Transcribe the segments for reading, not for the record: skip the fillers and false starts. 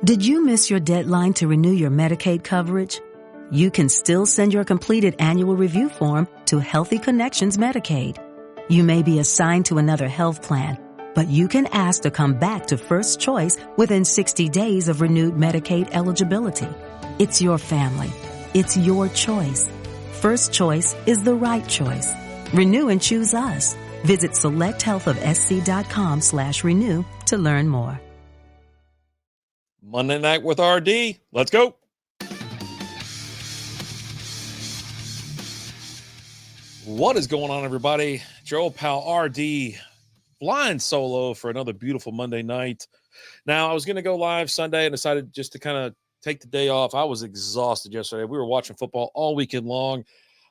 Did you miss your deadline to renew your Medicaid coverage? You can still send your completed annual review form to Healthy Connections Medicaid. You may be assigned to another health plan, but you can ask to come back to First Choice within 60 days of renewed Medicaid eligibility. It's your family. It's your choice. First Choice is the right choice. Renew and choose us. Visit selecthealthofsc.com/renew to learn more. Monday Night with RD. Let's go. What is going on, everybody? Joe Pal RD flying solo for another beautiful Monday night. Now, I was going to go live Sunday and decided just to kind of take the day off. I was exhausted yesterday. We were watching football all weekend long.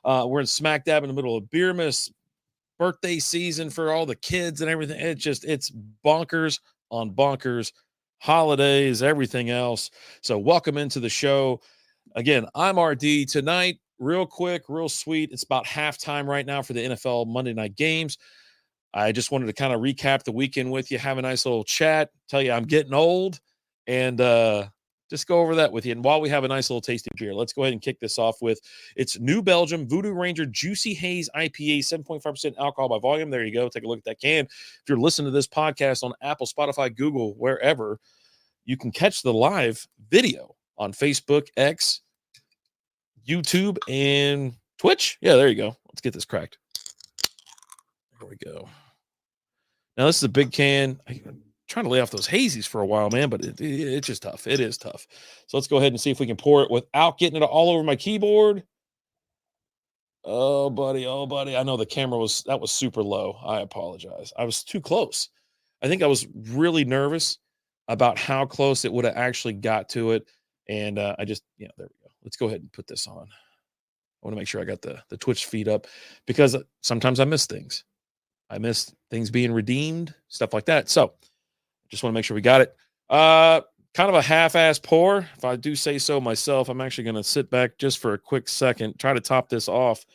We're in smack dab in the middle of beermas birthday season for all the kids and everything. It's bonkers on bonkers. Holidays, everything else. So welcome into the show. Again, I'm RD tonight. Real quick, real sweet. It's about halftime right now for the NFL Monday night games. I just wanted to kind of recap the weekend with you, have a nice little chat, tell you I'm getting old, and just go over that with you. And while we have a nice little tasty beer, let's go ahead and kick this off with it's New Belgium Voodoo Ranger Juicy Haze IPA, 7.5% alcohol by volume. There you go. Take a look at that can. If you're listening to this podcast on Apple, Spotify, Google, wherever, you can catch the live video on Facebook, X, YouTube, and Twitch. Yeah, there you go. Let's get this cracked. There we go. Now, this is a big can. I'm trying to lay off those hazies for a while, man, but it's just tough. It is tough. So let's go ahead and see if we can pour it without getting it all over my keyboard. Oh, buddy. Oh, buddy. I know the camera was super low. I apologize. I was too close. I think I was really nervous about how close it would have actually got to it. And there we go. Let's go ahead and put this on. I want to make sure I got the Twitch feed up because sometimes I miss things. I miss things being redeemed, stuff like that. So just want to make sure we got it. Kind of a half-ass pour, if I do say so myself. I'm actually going to sit back just for a quick second, try to top this off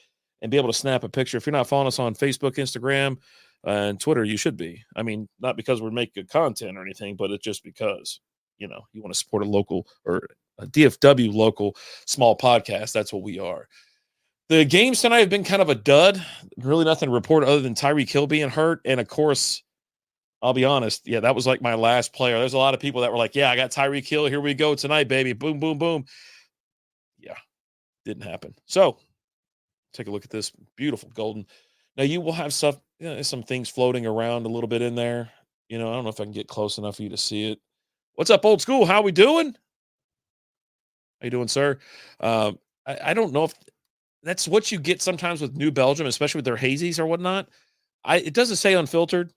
and be able to snap a picture. If you're not following us on Facebook, Instagram, and Twitter, you should be. I mean, not because we make good content or anything, but it's just because, you want to support a local or a DFW local small podcast. That's what we are. The games tonight have been kind of a dud. Really nothing to report other than Tyreek Hill being hurt. And, of course, I'll be honest. Yeah, that was like my last player. There's a lot of people that were like, yeah, I got Tyreek Hill. Here we go tonight, baby. Boom, boom, boom. Yeah, didn't happen. So take a look at this beautiful golden. Now, you will have stuff, some things floating around a little bit in there. I don't know if I can get close enough for you to see it. What's up, old school? How we doing? How you doing, sir? I don't know if that's what you get sometimes with New Belgium, especially with their hazies or whatnot. It doesn't say unfiltered.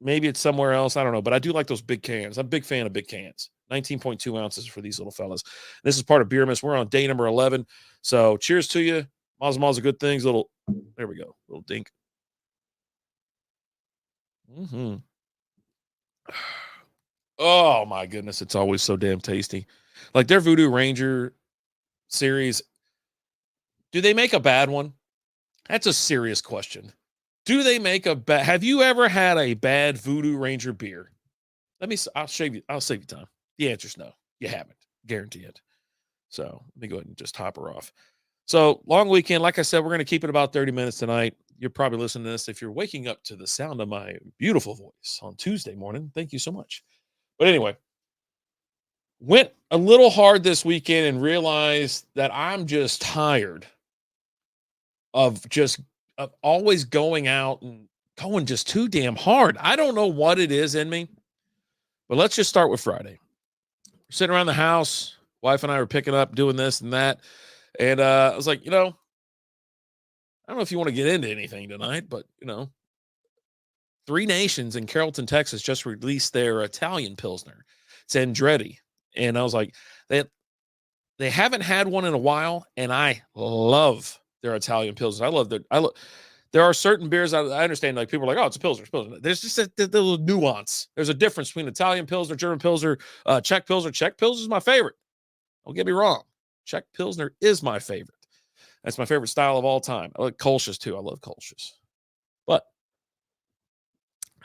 Maybe it's somewhere else. I don't know. But I do like those big cans. I'm a big fan of big cans. 19.2 ounces for these little fellas. This is part of Beermas. We're on day number 11. So cheers to you. Mazel good things. There we go. Little dink. Mm-hmm. Oh, my goodness. It's always so damn tasty. Like their Voodoo Ranger series, do they make a bad one? That's a serious question. Do they make a bad? Have you ever had a bad Voodoo Ranger beer? I'll save you time. The answer's no. You haven't. Guarantee it. So let me go ahead and just top her off. So long weekend. Like I said, we're going to keep it about 30 minutes tonight. You're probably listening to this if you're waking up to the sound of my beautiful voice on Tuesday morning. Thank you so much. But anyway, went a little hard this weekend and realized that I'm just tired of always going out and going just too damn hard. I don't know what it is in me, but let's just start with Friday. We're sitting around the house. Wife and I were picking up, doing this and that. And I was like, I don't know if you want to get into anything tonight, but, Three Nations in Carrollton, Texas just released their Italian Pilsner. It's Andretti. And I was like, they haven't had one in a while, and I love their Italian Pilsner. There are certain beers I understand, like people are like, oh, it's a Pilsner. There's just a little nuance. There's a difference between Italian Pilsner, German Pilsner, Czech Pilsner. Czech Pilsner is my favorite. Don't get me wrong. Czech Pilsner is my favorite. That's my favorite style of all time. I like Kolsch's too. I love Kolsch's. But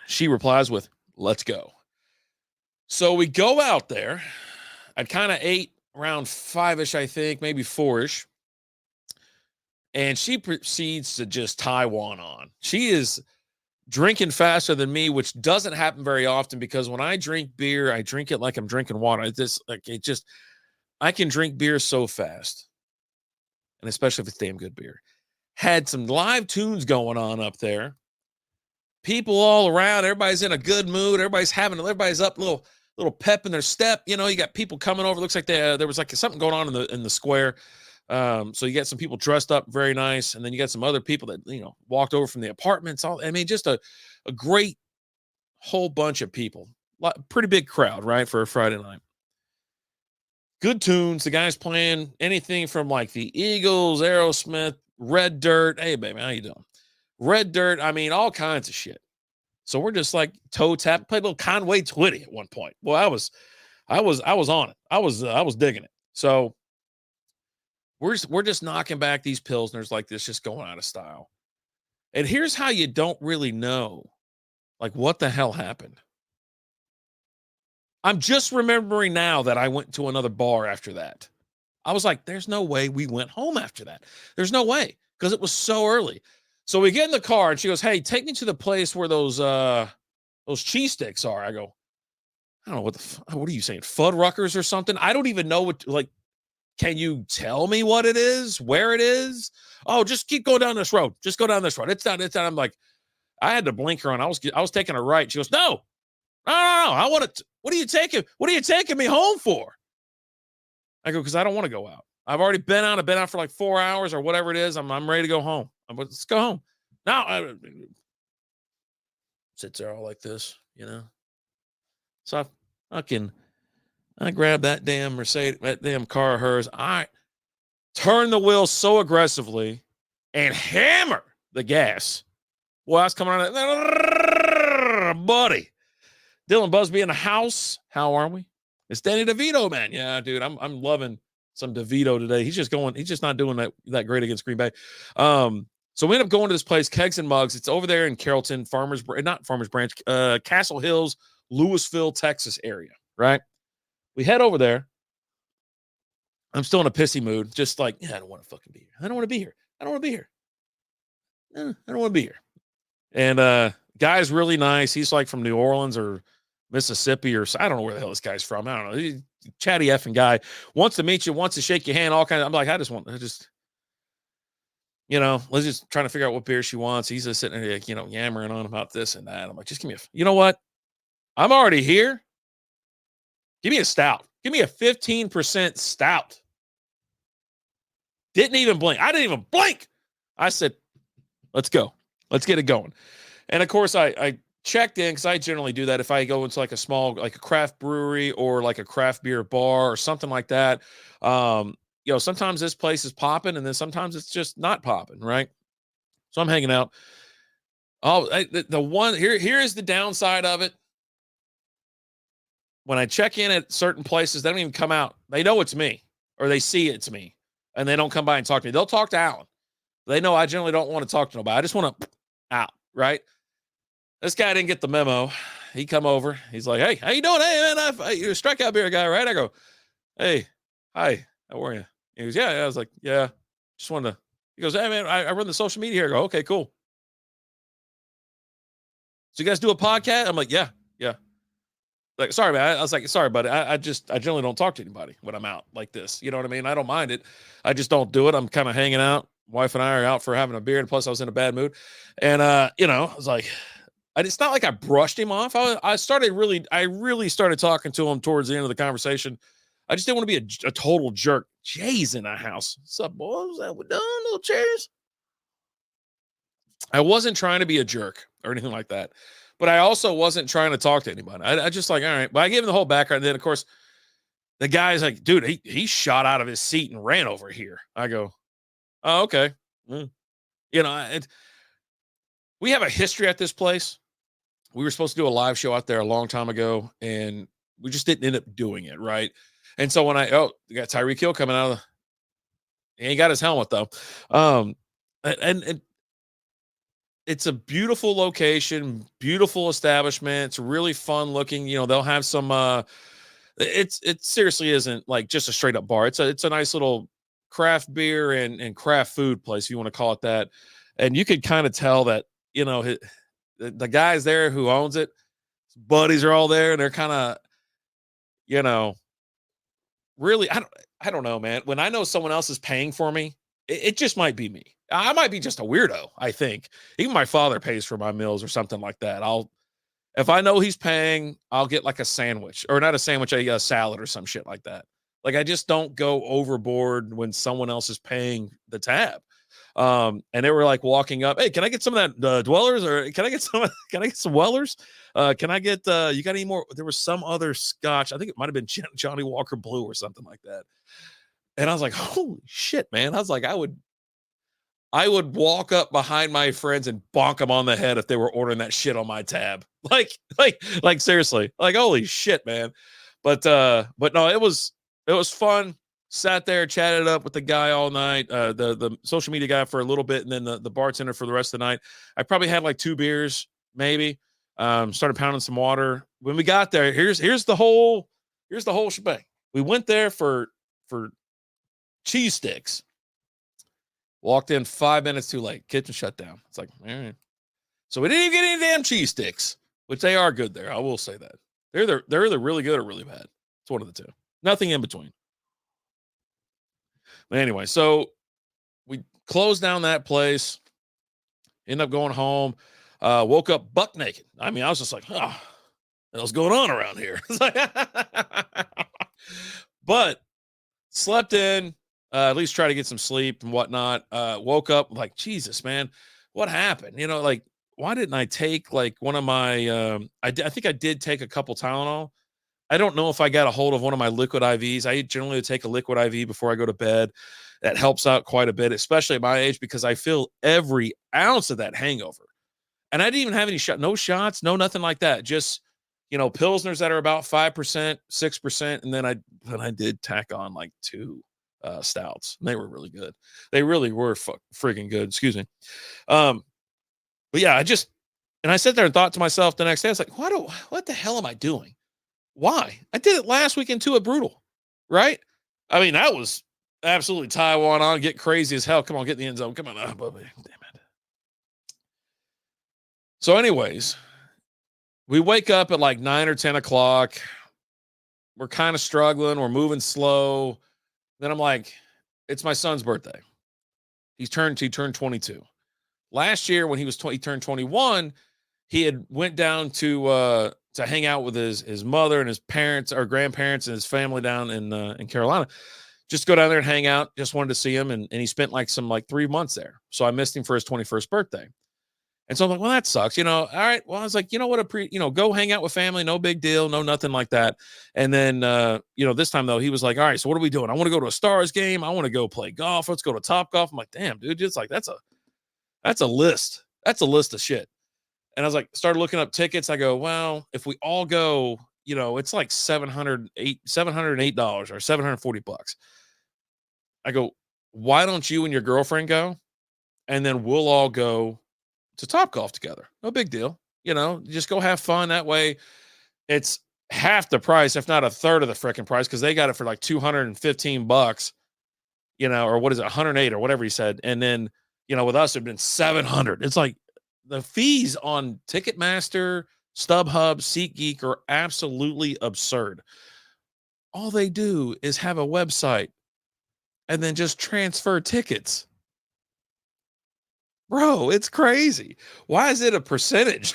she replies with, let's go. So we go out there, I'd kind of ate around 5-ish, I think, maybe 4-ish. And she proceeds to just Taiwan on. She is drinking faster than me, which doesn't happen very often because when I drink beer, I drink it like I'm drinking water. I can drink beer so fast. And especially if it's damn good beer. Had some live tunes going on up there. People all around. Everybody's in a good mood. Everybody's up, little pep in their step. You know, you got people coming over. Looks like there was like something going on in the square. So you got some people dressed up very nice, and then you got some other people that walked over from the apartments. Just a great whole bunch of people. Pretty big crowd, right, for a Friday night. Good tunes. The guys playing anything from like the Eagles, Aerosmith, Red Dirt. Hey, baby, how you doing? Red Dirt. All kinds of shit. So we're just like toe tap. Played a little Conway Twitty at one point. Well, I was on it. I was digging it. So we're just knocking back these pilsners like this, just going out of style. And here's how you don't really know, like, what the hell happened. I'm just remembering now that I went to another bar after that. I was like, there's no way we went home after that. There's no way, because it was so early. So we get in the car and she goes, hey, take me to the place where those cheese sticks are. I go, I don't know what are you saying? Fuddruckers or something? I don't even know what, can you tell me what it is? Where it is? Oh, just keep going down this road. Just go down this road. It's down. I'm like, I had to blink her on. I was taking a right. She goes, no. I want to. What are you taking me home for? I go, because I don't want to go out. I've already been out. I've been out for like 4 hours or whatever it is. I'm ready to go home. Let's go home. Now, sits there all like this, So I grabbed that damn Mercedes, that damn car of hers. I turn the wheel so aggressively and hammer the gas. Well, I was coming on, buddy. Dylan Busby in the house. How are we? It's Danny DeVito, man. Yeah, dude, I'm loving some DeVito today. He's just not doing that great against Green Bay. So we end up going to this place, Kegs and Mugs. It's over there in Carrollton, not Farmers Branch, Castle Hills, Louisville, Texas area, right? We head over there. I'm still in a pissy mood, just like, I don't want to fucking be here. I don't want to be here. I don't want to be here. I don't want to be here. And guy's really nice. He's like from New Orleans or Mississippi or I don't know where the hell this guy's from. I don't know. He's a chatty effing guy. Wants to meet you, wants to shake your hand, all kinds of. I'm like, let's just trying to figure out what beer she wants. He's just sitting there, yammering on about this and that. I'm like, just give me you know what? I'm already here. Give me a stout. Give me a 15% stout. Didn't even blink. I didn't even blink. I said, let's go. Let's get it going. And of course, I checked in because I generally do that if I go into like a small, like a craft brewery or like a craft beer bar or something like that. Sometimes this place is popping and then sometimes it's just not popping, right? So I'm hanging out. Here is the downside of it. When I check in at certain places, they don't even come out. They know it's me or they see it's me and they don't come by and talk to me. They'll talk to Alan. They know I generally don't want to talk to nobody. I just want to out, right? This guy didn't get the memo. He come over. He's like, hey, how you doing? Hey, man, you're a strikeout beer guy, right? I go, hey, hi, how are you? He goes, yeah. I was like, yeah, just wanted to. He goes, hey, man, I run the social media here. I go, okay, cool. So you guys do a podcast? I'm like, yeah. Like, sorry, man. I was like, sorry, buddy. I generally don't talk to anybody when I'm out like this. You know what I mean? I don't mind it. I just don't do it. I'm kind of hanging out. Wife and I are out for having a beer, and plus I was in a bad mood. And I was like, it's not like I brushed him off. I really started talking to him towards the end of the conversation. I just didn't want to be a total jerk. Jay's in the house. What's up, boys? That we done? Little chairs. I wasn't trying to be a jerk or anything like that, but I also wasn't trying to talk to anybody. I just like, all right. But I gave him the whole background. And then, of course, the guy's like, dude, he shot out of his seat and ran over here. I go, oh, okay. We have a history at this place. We were supposed to do a live show out there a long time ago, and we just didn't end up doing it, right? And so when we got Tyreek Hill coming out of he ain't got his helmet though. And it's a beautiful location, beautiful establishment. It's really fun looking. They'll have some it seriously isn't like just a straight up bar. It's a nice little craft beer and craft food place, if you want to call it that. And you could kind of tell that, the guys there who owns it, buddies are all there, and they're kind of, you know, really, I don't know, man. When I know someone else is paying for me, it just might be me. I might be just a weirdo, I think. Even my father pays for my meals or something like that. If I know he's paying, I'll get like a sandwich, or not a sandwich, a salad or some shit like that. Like, I just don't go overboard when someone else is paying the tab. And they were like walking up, hey, can I get some of that Dwellers, or can I get some Wellers? Can I get you got any more? There was some other scotch. I think it might have been Johnny Walker Blue or something like that. And I was like, holy shit, man. I was like, I would walk up behind my friends and bonk them on the head if they were ordering that shit on my tab. Like seriously, like, holy shit, man. But no, it was fun. Sat there, chatted up with the guy all night, the social media guy for a little bit, and then the bartender for the rest of the night. I probably had like 2 beers, maybe. Started pounding some water. When we got there, here's the whole shebang. We went there for cheese sticks. Walked in 5 minutes too late. Kitchen shut down. It's like, all right. So we didn't even get any damn cheese sticks, which they are good there. I will say that. They're either really good or really bad. It's one of the two. Nothing in between. But anyway, so we closed down that place. Ended up going home. Woke up buck naked. I mean, I was just like, oh, what's going on around here? But slept in. At least try to get some sleep and whatnot. Woke up like, Jesus, man, what happened? Like, why didn't I take like one of my, I think I did take a couple Tylenol. I don't know if I got a hold of one of my liquid IVs. I generally take a liquid IV before I go to bed. That helps out quite a bit, especially at my age, because I feel every ounce of that hangover. And I didn't even have any no shots, no nothing like that. Just, Pilsners that are about 5%, 6. And then I did tack on like 2 stouts. And they were really good. They really were freaking good. Excuse me. But yeah, I sat there and thought to myself the next day, I was like, what the hell am I doing? Why? I did it last weekend too at Brutal, right? I mean, that was absolutely Taiwan on, get crazy as hell. Come on, get in the end zone. Come on. Damn it. So anyways, we wake up at like 9 or 10 o'clock. We're kind of struggling. We're moving slow. Then I'm like, it's my son's birthday. He turned 22. Last year when he turned 21, he had went down to hang out with his mother and his parents or grandparents and his family down in Carolina. Just go down there and hang out. Just wanted to see him. And he spent like 3 months there. So I missed him for his 21st birthday. And so I'm like, well, that sucks. All right. Well, I was like, what go hang out with family. No big deal. No, nothing like that. And then, this time though, he was like, all right, so what are we doing? I want to go to a Stars game. I want to go play golf. Let's go to Top Golf. I'm like, damn, dude, it's like, that's a list. That's a list of shit. And I was like, started looking up tickets. I go, well, if we all go, it's like $708 or $740. I go, why don't you and your girlfriend go? And then we'll all go to Top Golf together. No big deal. Just go have fun. That way it's half the price, if not a third of the freaking price, because they got it for like $215, or what is it, 108 or whatever he said. And then, with us, it'd been 700. It's like the fees on Ticketmaster, StubHub, SeatGeek are absolutely absurd. All they do is have a website and then just transfer tickets. Bro, it's crazy. Why is it a percentage?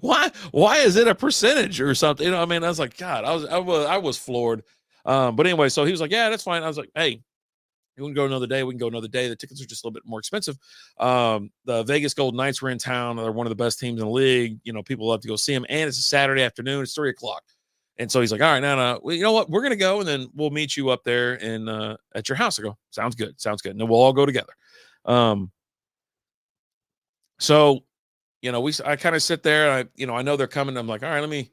Why is it a percentage or something? I mean, I was like, God, I was floored. But anyway, so he was like, yeah, that's fine. I was like, hey, you want to go another day? We can go another day. The tickets are just a little bit more expensive. The Vegas Golden Knights were in town. They're one of the best teams in the league. People love to go see them. And it's a Saturday afternoon. It's 3:00. And so he's like, all right, no. Well, you know what? We're going to go, and then we'll meet you up there at your house. I go, sounds good. And then we'll all go together. So, I kind of sit there, and I know they're coming. I'm like, all right,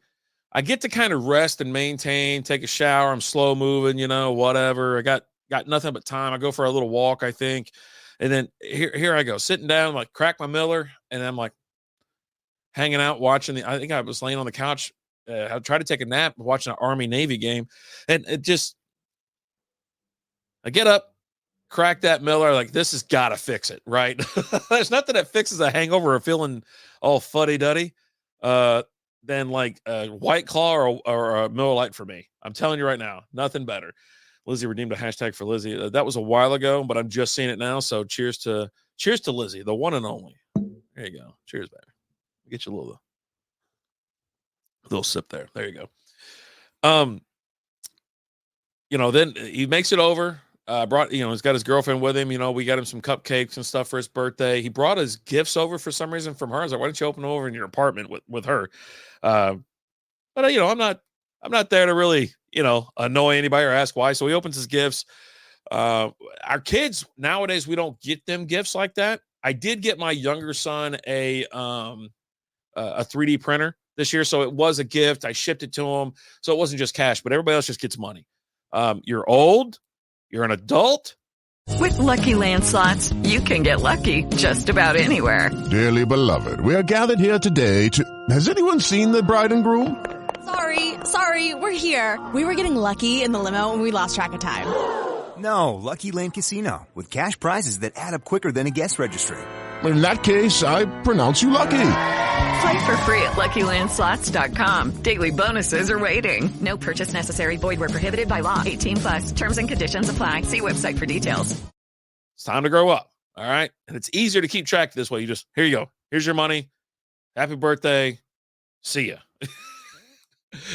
I get to kind of rest and maintain, take a shower. I'm slow moving, whatever. I got nothing but time. I go for a little walk, I think. And then here I go, sitting down, like crack my Miller. And I'm like hanging out, watching I think I was laying on the couch I tried to take a nap watching an Army-Navy game, and I get up, crack that Miller, like, this has got to fix it, right? There's nothing that fixes a hangover or feeling all fuddy-duddy than like a White Claw or a Miller Lite for me. I'm telling you right now, nothing better. Lizzie redeemed a hashtag for Lizzie. That was a while ago, but I'm just seeing it now. So cheers to Lizzie, the one and only. There you go. Cheers, baby. Get you a little sip there. There you go. Then he makes it over. He's got his girlfriend with him. We got him some cupcakes and stuff for his birthday. He brought his gifts over for some reason from her. I was like, why don't you open them over in your apartment with her? But I'm not there to really, annoy anybody or ask why. So he opens his gifts. Our kids nowadays, we don't get them gifts like that. I did get my younger son a 3D printer this year. So it was a gift. I shipped it to him. So it wasn't just cash, but everybody else just gets money. You're old. You're an adult. With Lucky Land Slots, you can get lucky just about anywhere. Dearly beloved, we are gathered here today to... Has anyone seen the bride and groom? Sorry, we're here. We were getting lucky in the limo and we lost track of time. No, Lucky Land Casino, with cash prizes that add up quicker than a guest registry. In that case, I pronounce you lucky. Play for free at LuckyLandSlots.com. Daily bonuses are waiting. No purchase necessary. Void where prohibited by law. 18+. Terms and conditions apply. See website for details. It's time to grow up. All right. And it's easier to keep track this way. Here you go. Here's your money. Happy birthday. See ya.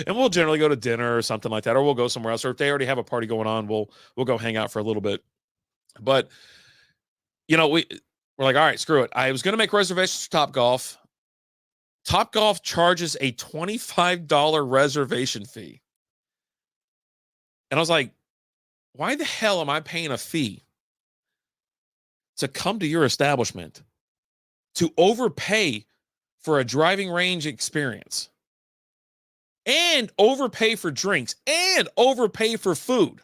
And we'll generally go to dinner or something like that, or we'll go somewhere else. Or if they already have a party going on, we'll go hang out for a little bit. But, we're like, all right, screw it. I was going to make reservations for Topgolf. Topgolf charges a $25 reservation fee. And I was like, why the hell am I paying a fee to come to your establishment to overpay for a driving range experience and overpay for drinks and overpay for food?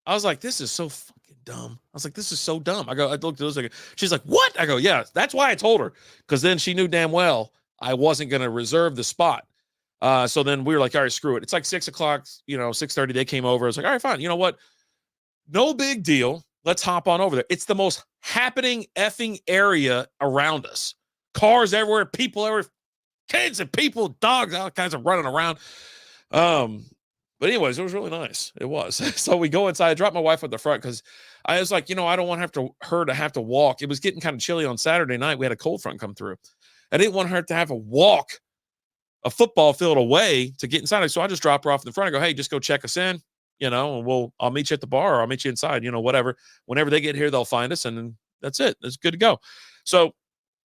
I was like, this is so fucking dumb. I was like, this is so dumb. I looked at this. She's like, what? I go, yeah, that's why I told her. Because then she knew damn well I wasn't going to reserve the spot. So then we were like, all right, screw it. It's like 6 o'clock, 6:30. They came over. I was like, all right, fine. You know what? No big deal. Let's hop on over there. It's the most happening effing area around us. Cars everywhere, people everywhere, kids and people, dogs, all kinds of running around. But anyways, it was really nice. It was. So we go inside. I dropped my wife at the front because I was like, I don't want her to have to walk. It was getting kind of chilly on Saturday night. We had a cold front come through. I didn't want her to have to walk a football field away to get inside. So I just dropped her off in the front. I go, hey, just go check us in, and I'll meet you at the bar or I'll meet you inside, whatever. Whenever they get here, they'll find us, and then that's it. It's good to go. So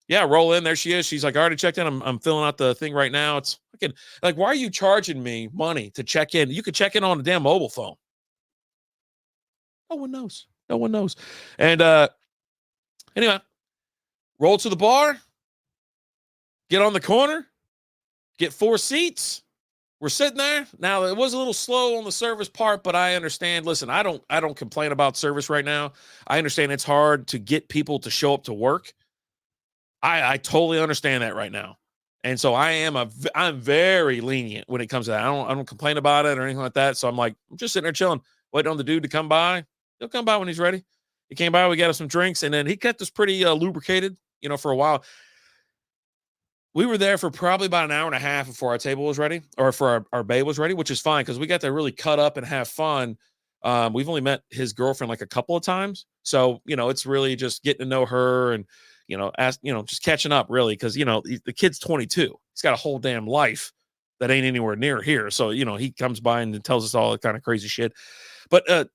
yeah, roll in. There she is. She's like, I already checked in. I'm filling out the thing right now. It's fucking like, why are you charging me money to check in? You could check in on a damn mobile phone. No one knows. No one knows. And anyway, roll to the bar, get on the corner, get 4 seats. We're sitting there. Now, it was a little slow on the service part, but I understand. Listen, I don't complain about service right now. I understand it's hard to get people to show up to work. I totally understand that right now. And so I'm very lenient when it comes to that. I don't complain about it or anything like that. So I'm just sitting there chilling, waiting on the dude to come by. He'll come by when he's ready. He came by, we got us some drinks, and then he kept us pretty lubricated, for a while. We were there for probably about an hour and a half before our table was ready, or for our bay was ready, which is fine because we got to really cut up and have fun. We've only met his girlfriend like a couple of times. So, it's really just getting to know her and, just catching up really. Cause the kid's 22. He's got a whole damn life that ain't anywhere near here. So, he comes by and tells us all that kind of crazy shit, but,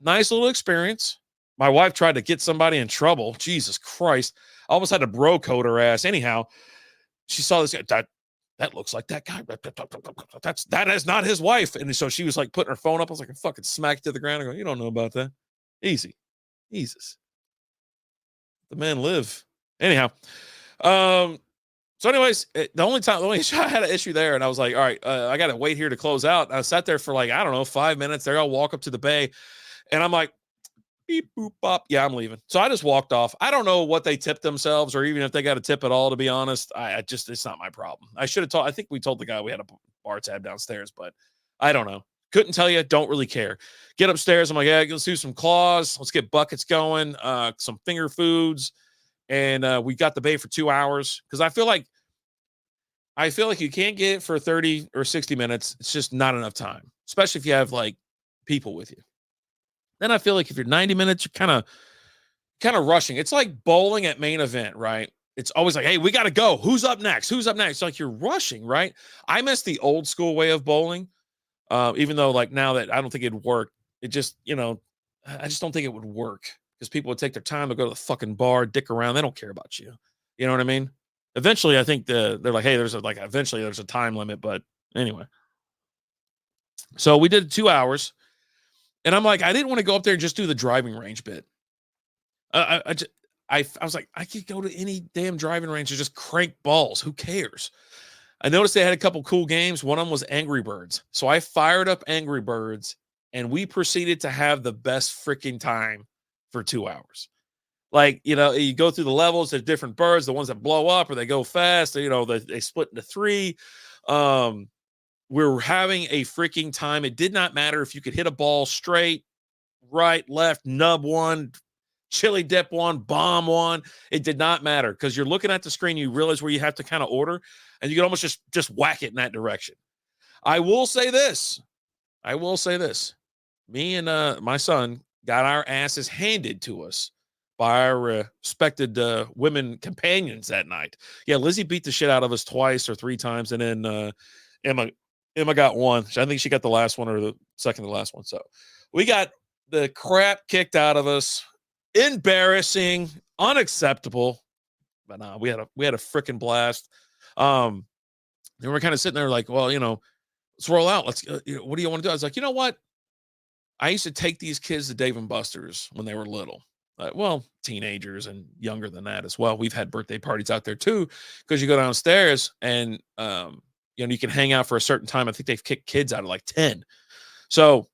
nice little experience. My wife tried to get somebody in trouble. Jesus Christ. I almost had to bro code her ass. Anyhow, she saw this guy. That looks like that guy. That is not his wife. And so she was like putting her phone up. I was like, I fucking smacked to the ground. I go, you don't know about that. Easy. Jesus. The men live. Anyhow. So anyways, the only I had an issue there, and I was like, all right, I got to wait here to close out. I sat there for 5 minutes. There, I'll walk up to the bay, and I'm like, beep, boop, bop. Yeah, I'm leaving. So I just walked off. I don't know what they tipped themselves or even if they got a tip at all, to be honest. I just, it's not my problem. I should have told, I think we told the guy we had a bar tab downstairs, but I don't know. Couldn't tell you. Don't really care. Get upstairs. I'm like, yeah, let's do some claws. Let's get buckets going, some finger foods. And we got the bay for 2 hours because I feel like you can't get it for 30 or 60 minutes. It's just not enough time, especially if you have like people with you. Then I feel like if you're 90 minutes, you're kind of rushing. It's like bowling at main event, right? It's always like, hey, we got to go. Who's up next? Who's up next? It's like you're rushing, right? I miss the old school way of bowling. Even though like now that I don't think it'd work, it just, I just don't think it would work because people would take their time to go to the fucking bar, dick around. They don't care about you. You know what I mean? Eventually, I think they're like, hey, eventually there's a time limit. But anyway, so we did 2 hours. And I'm like, I didn't want to go up there and just do the driving range bit. I was like, I could go to any damn driving range and just crank balls. Who cares? I noticed they had a couple cool games. One of them was Angry Birds. So I fired up Angry Birds and we proceeded to have the best freaking time for 2 hours. Like, you go through the levels, there's different birds, the ones that blow up or they go fast, they split into 3. We're having a freaking time. It did not matter if you could hit a ball straight, right, left, nub one, chili dip one, bomb one. It did not matter because you're looking at the screen. You realize where you have to kind of order and you can almost just whack it in that direction. I will say this. Me and my son got our asses handed to us by our respected women companions that night. Yeah, Lizzie beat the shit out of us twice or 3 times. And then Emma got one. I think she got the last one or the second to last one. So we got the crap kicked out of us. Embarrassing, unacceptable. But nah, we had a freaking blast. And we're kind of sitting there like, well, let's roll out. Let's. What do you want to do? I was like, you know what? I used to take these kids to Dave and Buster's when they were little. Teenagers and younger than that as well. We've had birthday parties out there too, because you go downstairs and you can hang out for a certain time. I think they've kicked kids out of like 10. So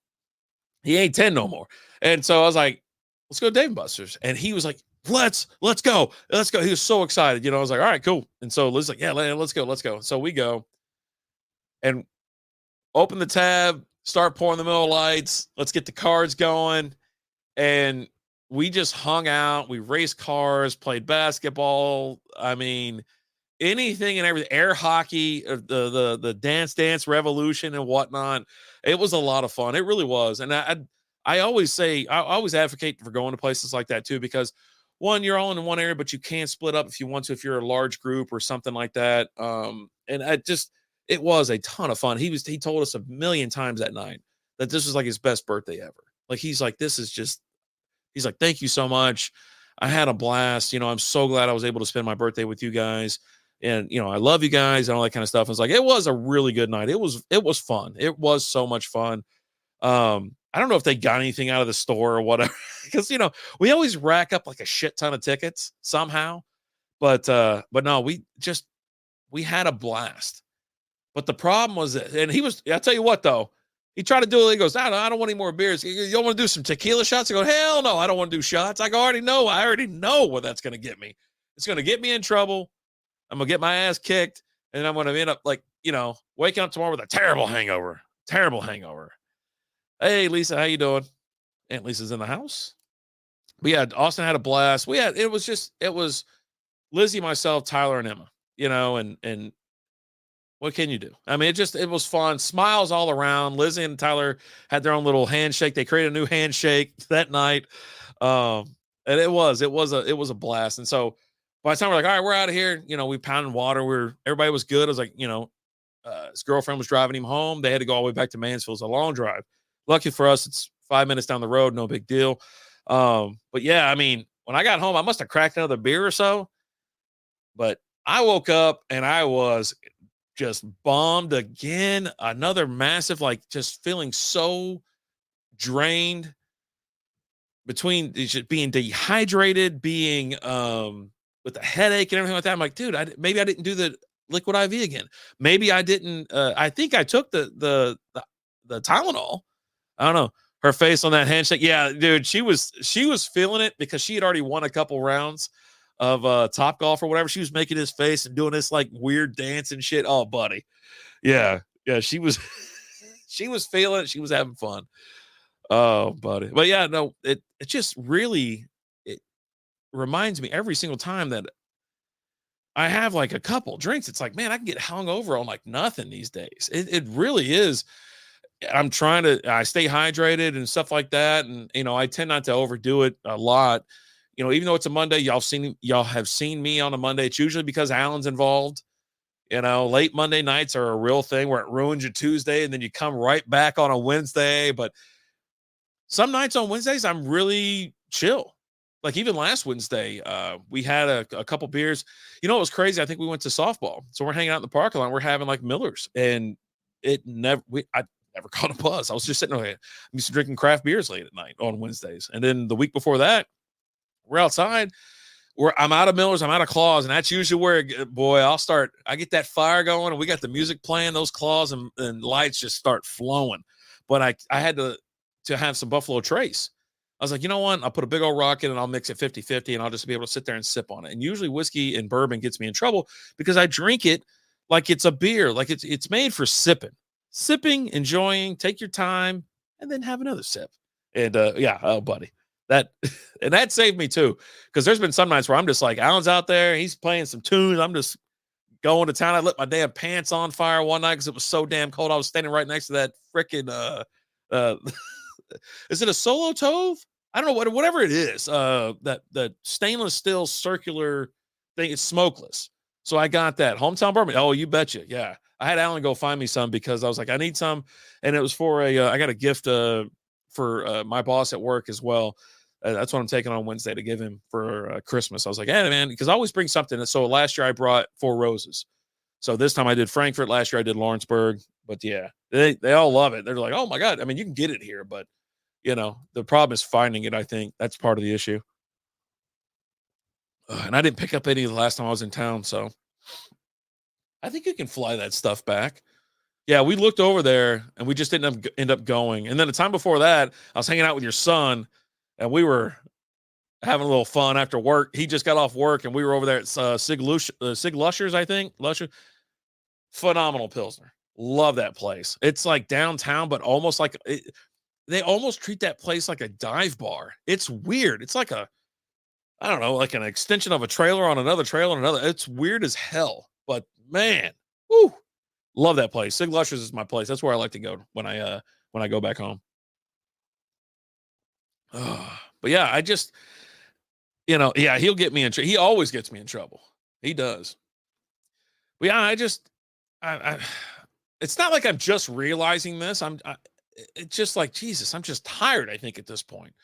he ain't 10 no more. And so I was like, let's go to Dave & Buster's. And he was like, let's go. He was so excited. I was like, all right, cool. And so Liz's like, yeah, let's go. So we go and open the tab, start pouring the Miller Lights. Let's get the cards going. And we just hung out. We raced cars, played basketball. I mean, anything and everything, air hockey, the dance revolution and whatnot. It was a lot of fun. It really was. And I always say, I always advocate for going to places like that too, because one, you're all in one area, but you can split up if you want to, if you're a large group or something like that. It was a ton of fun. He told us a million times that night that this was like his best birthday ever. Like, he's like, he's like, thank you so much. I had a blast. I'm so glad I was able to spend my birthday with you guys. And, I love you guys and all that kind of stuff. It's like, it was a really good night. It was fun. It was so much fun. I don't know if they got anything out of the store or whatever, because, we always rack up like a shit ton of tickets somehow, but no, we had a blast. But the problem was that, and I'll tell you what though, he tried to do it. He goes, I don't want any more beers. You don't want to do some tequila shots? I go, hell no, I don't want to do shots. I already know what that's going to get me. It's going to get me in trouble. I'm going to get my ass kicked. And I'm going to end up like, waking up tomorrow with a terrible hangover. Hey, Lisa, how you doing? Aunt Lisa's in the house. Austin had a blast. It was Lizzie, myself, Tyler, and Emma, and what can you do? I mean, it was fun. Smiles all around. Lizzie and Tyler had their own little handshake. They created a new handshake that night. And it was a blast. And so by the time we're like, all right, we're out of here, we pounded water. Everybody was good. I was like, his girlfriend was driving him home. They had to go all the way back to Mansfield. It's a long drive. Lucky for us, it's 5 minutes down the road. No big deal. But yeah, I mean, when I got home, I must have cracked another beer or so, but I woke up and I was just bombed again. Another massive, just feeling so drained between being dehydrated, being with a headache and everything like that. I'm like, dude, maybe I didn't do the liquid IV again. Maybe I didn't. I think I took the Tylenol. I don't know. her face on that handshake. Yeah, dude, she was feeling it because she had already won a couple rounds of Top Golf or whatever. She was making his face and doing this like weird dance and shit. Oh, buddy. Yeah. Yeah, she was she was feeling it. She was having fun. Oh, buddy. But yeah, no, it just really it reminds me every single time that I have like a couple drinks. It's like, man, I can get hung over on like nothing these days. It really is. I stay hydrated and stuff like that. And, I tend not to overdo it a lot. Even though it's a Monday, y'all have seen me on a Monday. It's usually because Alan's involved. Late Monday nights are a real thing where it ruins your Tuesday and then you come right back on a Wednesday. But some nights on Wednesdays, I'm really chill. Like even last Wednesday, we had a couple beers. It was crazy. I think we went to softball. So we're hanging out in the parking lot. We're having like Millers, and I never caught a buzz. I was just sitting there. I'm used to drinking craft beers late at night on Wednesdays. And then the week before that, we're outside. I'm out of Millers. I'm out of Claws. And that's usually where, boy, I get that fire going and we got the music playing, those Claws and lights just start flowing. But I had to have some Buffalo Trace. I was like, you know what? I'll put a big old rock in and I'll mix it 50-50 and I'll just be able to sit there and sip on it. And usually whiskey and bourbon gets me in trouble because I drink it like it's a beer, like it's made for sipping, enjoying, take your time, and then have another sip. And yeah, oh buddy, that saved me too. Because there's been some nights where I'm just like, Alan's out there, he's playing some tunes. I'm just going to town. I lit my damn pants on fire one night because it was so damn cold. I was standing right next to that freaking is it a Solo Tove? I don't know whatever it is. That stainless steel circular thing. It's smokeless. So I got that hometown bourbon. Oh, you betcha. Yeah. I had Alan go find me some because I was like, I need some. And it was for I got a gift for my boss at work as well. That's what I'm taking on Wednesday to give him for Christmas. I was like, hey, man, because I always bring something. So last year I brought Four Roses. So this time I did Frankfurt. Last year I did Lawrenceburg. But yeah, they all love it. They're like, oh my God. I mean, you can get it here, but the problem is finding it. I think that's part of the issue. And I didn't pick up any the last time I was in town. So I think you can fly that stuff back. Yeah, we looked over there and we just didn't end up going. And then the time before that, I was hanging out with your son and we were having a little fun after work. He just got off work and we were over there at Sig Lushers, I think. Lusher. Phenomenal Pilsner. Love that place. It's like downtown, but almost like they almost treat that place like a dive bar. It's weird. It's like I don't know, like an extension of a trailer on another trailer on another. It's weird as hell. But man, whoo, love that place. Sig Lushers is my place. That's where I like to go when I go back home. But yeah, I just, yeah, he'll get me in trouble. He always gets me in trouble. He does. But yeah, it's not like I'm just realizing this. It's just like, Jesus, I'm just tired, I think, at this point.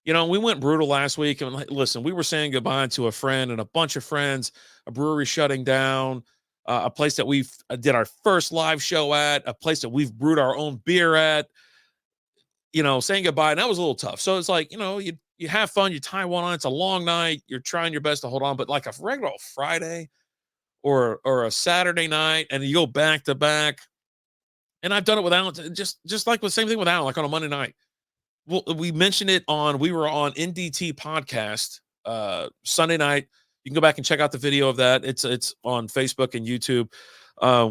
We went brutal last week. And listen, we were saying goodbye to a friend and a bunch of friends, a brewery shutting down, a place that we did our first live show at, a place that we've brewed our own beer at, saying goodbye. And that was a little tough. So it's like, you have fun, you tie one on. It's a long night. You're trying your best to hold on. But like a regular Friday or a Saturday night, and you go back to back. And I've done it with Alan, just like the same thing with Alan, like on a Monday night. Well, we mentioned it we were on NDT podcast Sunday night. You can go back and check out the video of that. It's on Facebook and YouTube.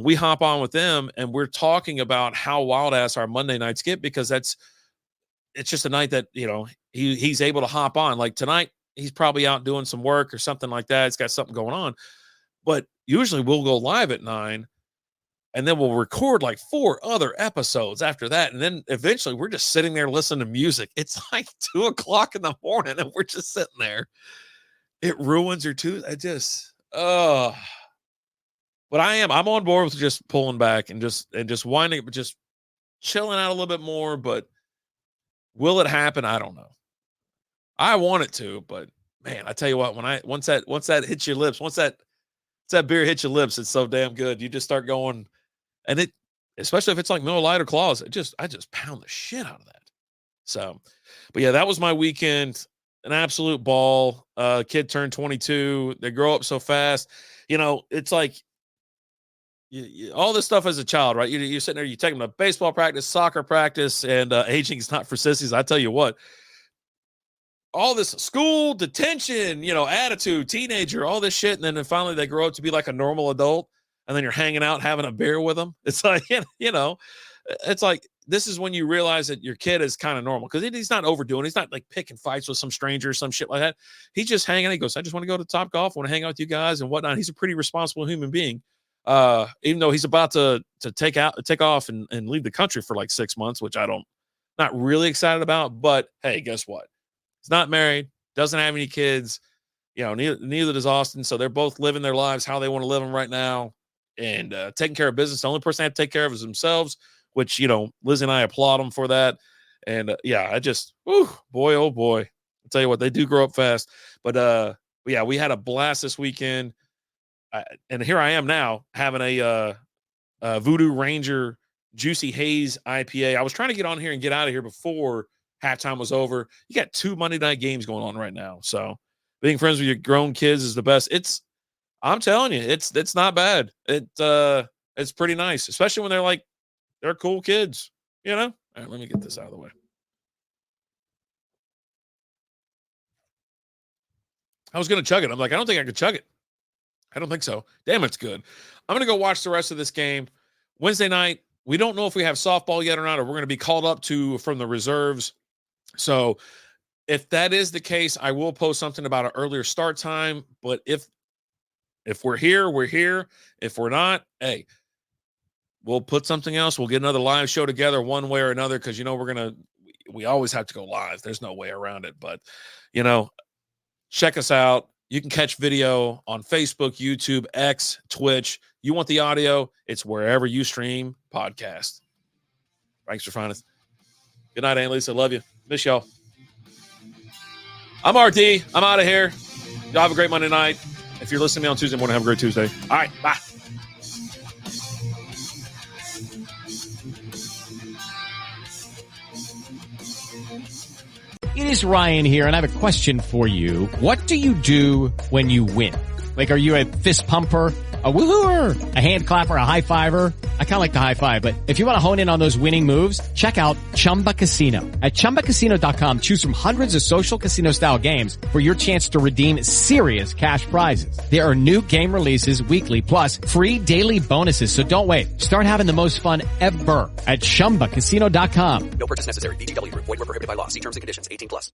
We hop on with them and we're talking about how wild ass our Monday nights get because it's just a night that, he's able to hop on. Like tonight, he's probably out doing some work or something like that. It's got something going on. But usually we'll go live at 9. And then we'll record like 4 other episodes after that. And then eventually we're just sitting there listening to music. It's like 2:00 in the morning and we're just sitting there. It ruins your Tuesday. But I'm on board with just pulling back and just winding, but just chilling out a little bit more. But will it happen? I don't know. I want it to, but man, I tell you what, once that hits your lips, once that beer hits your lips, it's so damn good. You just start going. And especially if it's like Miller Lite or Claws, I just pound the shit out of that. So, but yeah, that was my weekend. An absolute ball. Kid turned 22. They grow up so fast. It's like all this stuff as a child, right? You're sitting there, you take them to baseball practice, soccer practice, and aging is not for sissies. I tell you what, all this school detention, attitude, teenager, all this shit. And then finally they grow up to be like a normal adult. And then you're hanging out, having a beer with them. It's like, it's like, this is when you realize that your kid is kind of normal because he's not overdoing. He's not like picking fights with some stranger or some shit like that. He's just hanging. He goes, I just want to go to Top Golf. I want to hang out with you guys and whatnot. He's a pretty responsible human being. Even though he's about to take off and leave the country for like 6 months, which not really excited about, but hey, guess what? He's not married, doesn't have any kids, neither does Austin. So they're both living their lives how they want to live them right now and taking care of business. The only person they have to take care of is themselves, which, Liz and I applaud them for that. And I just, boy, oh boy, I'll tell you what, they do grow up fast. But yeah, we had a blast this weekend. And here I am now having a Voodoo Ranger Juicy Haze IPA. I was trying to get on here and get out of here before halftime was over. You got 2 Monday night games going on right now. So being friends with your grown kids is the best. I'm telling you, it's not bad. It's pretty nice, especially when they're cool kids, All right, let me get this out of the way. I was going to chug it. I'm like, I don't think I could chug it. I don't think so. Damn, it's good. I'm going to go watch the rest of this game. Wednesday night, we don't know if we have softball yet or not, or we're going to be called up from the reserves. So if that is the case, I will post something about an earlier start time. But if we're here, we're here. If we're not, hey, we'll put something else. We'll get another live show together one way or another because, we always have to go live. There's no way around it. But, check us out. You can catch video on Facebook, YouTube, X, Twitch. You want the audio? It's wherever you stream podcasts. Thanks for finding us. Good night, Aunt Lisa. Love you. Miss y'all. I'm RD. I'm out of here. Y'all have a great Monday night. If you're listening to me on Tuesday morning, have a great Tuesday. All right. Bye. It is Ryan here, and I have a question for you. What do you do when you win? Like, are you a fist pumper, a woo-hooer, a hand clapper, a high fiver? I kind of like the high five, but if you want to hone in on those winning moves, check out Chumba Casino. At ChumbaCasino.com, choose from hundreds of social casino-style games for your chance to redeem serious cash prizes. There are new game releases weekly, plus free daily bonuses, so don't wait. Start having the most fun ever at ChumbaCasino.com. No purchase necessary. VGW Group. Void where prohibited by law. See terms and conditions. 18+.